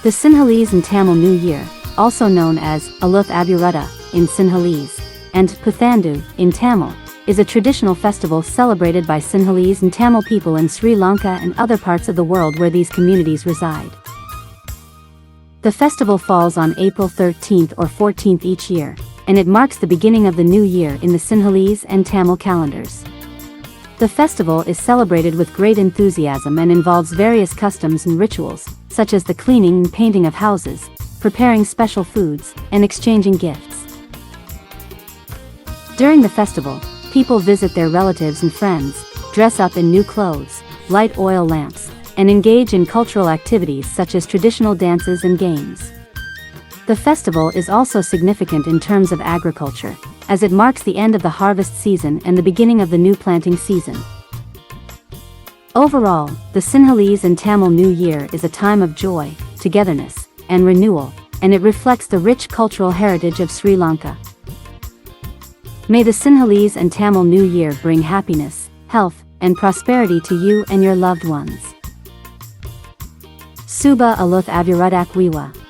The Sinhalese and Tamil New Year, also known as Aluth Avurudda in Sinhalese and Puthandu in Tamil, is a traditional festival celebrated by Sinhalese and Tamil people in Sri Lanka and other parts of the world where these communities reside. The festival falls on April 13th or 14th each year, and it marks the beginning of the new year in the Sinhalese and Tamil calendars. The festival is celebrated with great enthusiasm and involves various customs and rituals, such as the cleaning and painting of houses, preparing special foods, and exchanging gifts. During the festival, people visit their relatives and friends, dress up in new clothes, light oil lamps, and engage in cultural activities such as traditional dances and games. The festival is also significant in terms of agriculture, as it marks the end of the harvest season and the beginning of the new planting season. Overall, the Sinhalese and Tamil New Year is a time of joy, togetherness, and renewal, and it reflects the rich cultural heritage of Sri Lanka. May the Sinhalese and Tamil New Year bring happiness, health, and prosperity to you and your loved ones. Suba Aluth Avuruddak Wewaa.